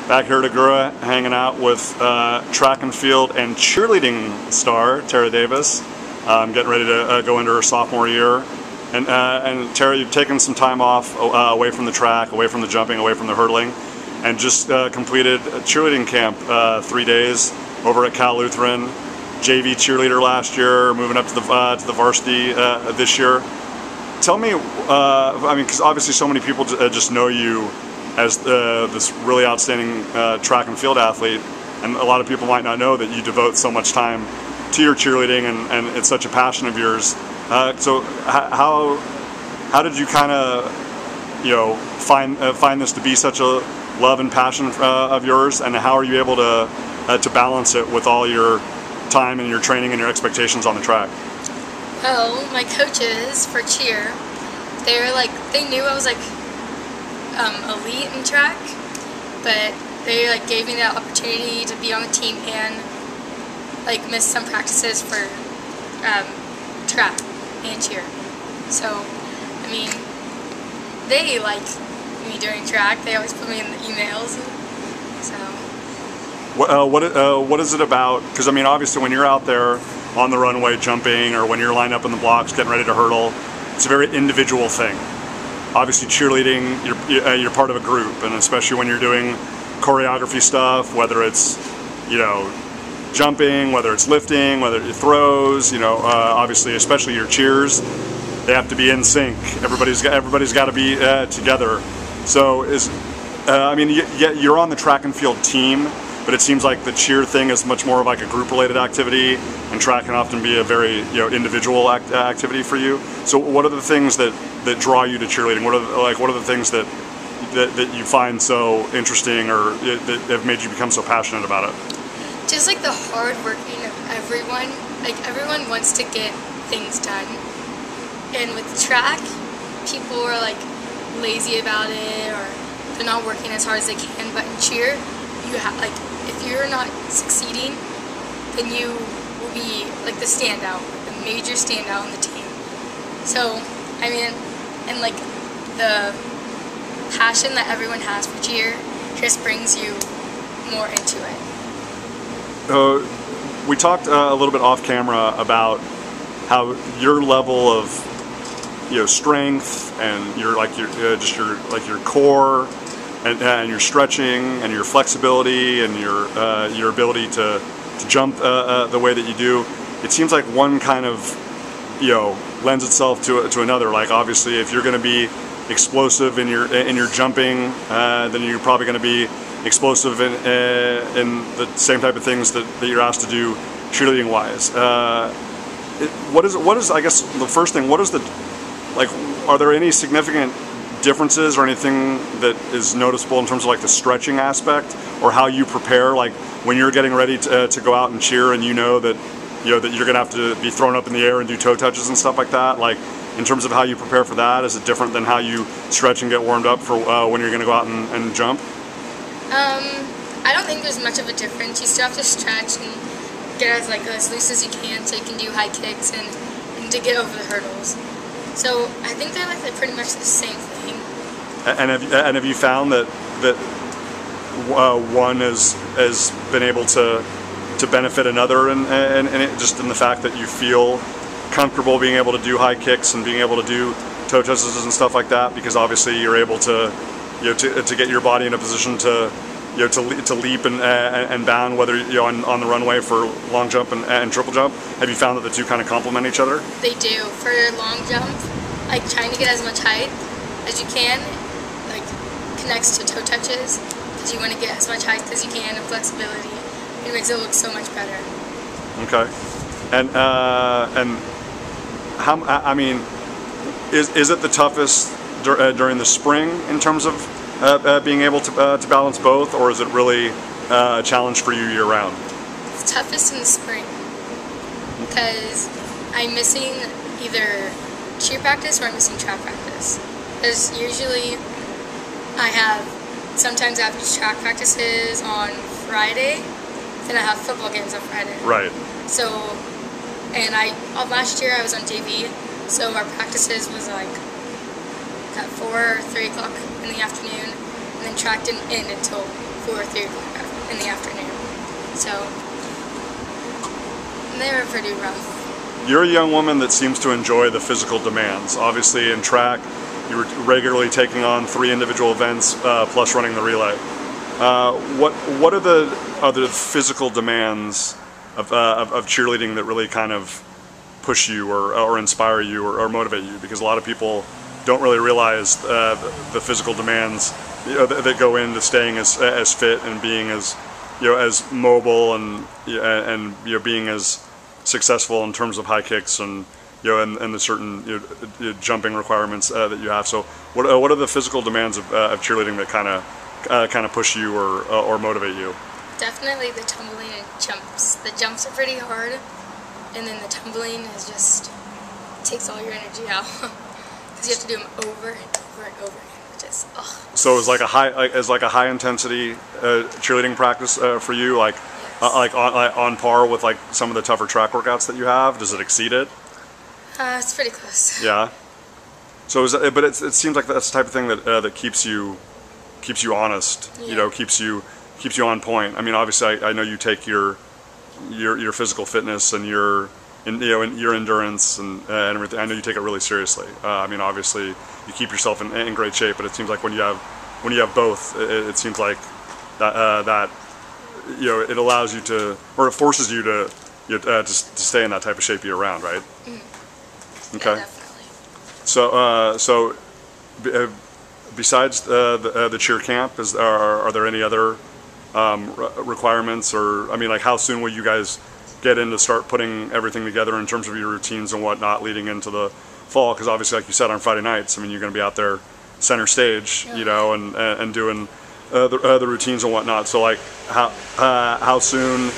Back here at Agoura, hanging out with track and field and cheerleading star Tara Davis. Getting ready to go into her sophomore year. And Tara, you've taken some time off away from the track, away from the jumping, away from the hurdling, and just completed a cheerleading camp 3 days over at Cal Lutheran. JV cheerleader last year, moving up to the varsity this year. Tell me, I mean, because obviously so many people just know you as this really outstanding track and field athlete, and a lot of people might not know that you devote so much time to your cheerleading, and it's such a passion of yours. So how did you kind of find this to be such a love and passion of yours, and how are you able to balance it with all your time and your training and your expectations on the track? Well, my coaches for cheer, they knew I was elite in track, but they gave me the opportunity to be on the team and miss some practices for track and cheer. So, I mean, they like me doing track. They always put me in the emails. So. What is it about? Because I mean, obviously, when you're out there on the runway jumping, or when you're lined up in the blocks getting ready to hurdle, it's a very individual thing. Obviously, cheerleading, you're part of a group, and especially when you're doing choreography stuff, whether it's jumping, whether it's lifting, whether it throws, obviously, especially your cheers, they have to be in sync. Everybody's got to be together. So I mean, you're on the track and field team, but it seems like the cheer thing is much more of a group-related activity, and track can often be a very individual activity for you. So what are the things that draw you to cheerleading? What are the things that you find so interesting, or that have made you become so passionate about it? Just the hard working of everyone. Everyone wants to get things done, and with track, people are lazy about it, or they're not working as hard as they can. But in cheer, you have if you're not succeeding, then you will be the standout, the major standout on the team. So I mean, and the passion that everyone has for cheer just brings you more into it. We talked a little bit off camera about how your level of strength and your core and your stretching and your flexibility and your ability to jump the way that you do. It seems like one kind of lends itself to another. Obviously, if you're going to be explosive in your jumping, then you're probably going to be explosive in the same type of things that you're asked to do cheerleading wise. What is I guess the first thing, what is are there any significant differences or anything that is noticeable in terms of the stretching aspect, or how you prepare when you're getting ready to go out and cheer, and that that you're gonna have to be thrown up in the air and do toe touches and stuff like that? In terms of how you prepare for that, is it different than how you stretch and get warmed up for when you're gonna go out and jump? I don't think there's much of a difference. You still have to stretch and get as loose as you can, so you can do high kicks and to get over the hurdles. So I think they're pretty much the same thing. And have you found that one has been able to benefit another, and just in the fact that you feel comfortable being able to do high kicks and being able to do toe touches and stuff like that, because obviously you're able to to get your body in a position to to leap and bound, whether on the runway for long jump and triple jump. Have you found that the two kind of complement each other? They do. For long jump, trying to get as much height as you can, connects to toe touches, because you want to get as much height as you can, and flexibility. It makes it look so much better. Okay. And how, I mean, is it the toughest during the spring in terms of being able to balance both, or is it really a challenge for you year-round? It's toughest in the spring, because I'm missing either cheer practice or I'm missing track practice. Because usually sometimes I have track practices on Friday, then I have football games on Friday. Right. So, and last year I was on JV, so our practices was at 4 or 3 o'clock in the afternoon, and then track didn't end until 2 or 3 in the afternoon. So they were pretty rough. You're a young woman that seems to enjoy the physical demands. Obviously in track, you were regularly taking on 3 individual events plus running the relay. What are the physical demands of cheerleading that really kind of push you or inspire you or motivate you? Because a lot of people don't really realize the physical demands, you know, that go into staying as fit and being as, you know, as mobile and you know, being as successful in terms of high kicks and, you know, and the certain, you know, jumping requirements that you have. So what are the physical demands of cheerleading that kind of push you or motivate you? Definitely the tumbling and jumps. The jumps are pretty hard, and then the tumbling is just takes all your energy out because you have to do them over and over and over again, which is So it's like a high intensity cheerleading practice for you, like yes. like on par with like some of the tougher track workouts that you have. Does it exceed it? It's pretty close. Yeah. So but it seems like that's the type of thing that keeps you honest. Yeah. You know, keeps you on point. I mean, obviously, I know you take your physical fitness and your endurance and everything. I know you take it really seriously. I mean, obviously, you keep yourself in great shape, but it seems like when you have both, it seems like that you know, it allows you to, or it forces you to stay in that type of shape year round, right? Mm-hmm. Okay. Yeah, definitely. So besides the cheer camp, are there any other requirements, or I mean, like how soon will you guys get in to start putting everything together in terms of your routines and whatnot leading into the fall? Because obviously, like you said, on Friday nights, I mean, you're going to be out there center stage, you know, and doing the routines and whatnot. So like how soon,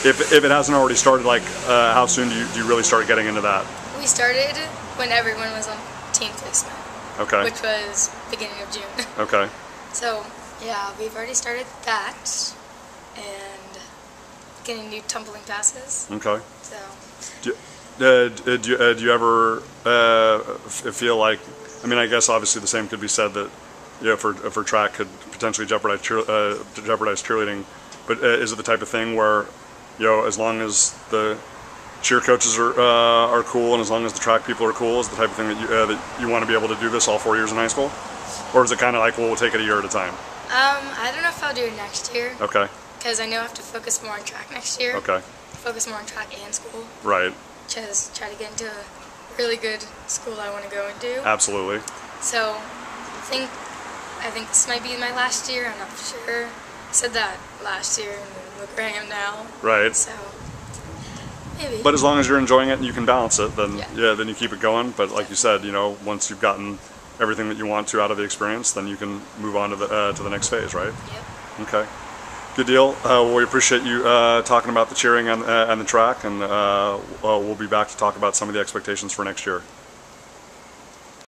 if it hasn't already started, like how soon do you really start getting into that? We started when everyone was on team placement. Okay. Which was beginning of June. Okay. So yeah, we've already started that and getting new tumbling passes. Okay. So. Do you ever feel like, I mean, I guess obviously the same could be said that, you know, for track could potentially jeopardize cheerleading, but is it the type of thing where, you know, as long as the cheer coaches are cool and as long as the track people are cool, is the type of thing that you want to be able to do this all 4 years in high school, or is it kind of like, well, we'll take it a year at a time? I don't know if I'll do it next year. Okay. Because I know I have to focus more on track next year. Okay. Focus more on track and school. Right. Just try to get into a really good school I want to go into. Absolutely. So I think this might be my last year. I'm not sure. I said that last year, and look where I am now. Right. So maybe. But as long as you're enjoying it and you can balance it, then yeah, then you keep it going. But like you said, you know, once you've gotten everything that you want to out of the experience, then you can move on to the next phase, right? Yep. Okay. Good deal. Well, we appreciate you talking about the cheering and the track, and we'll be back to talk about some of the expectations for next year.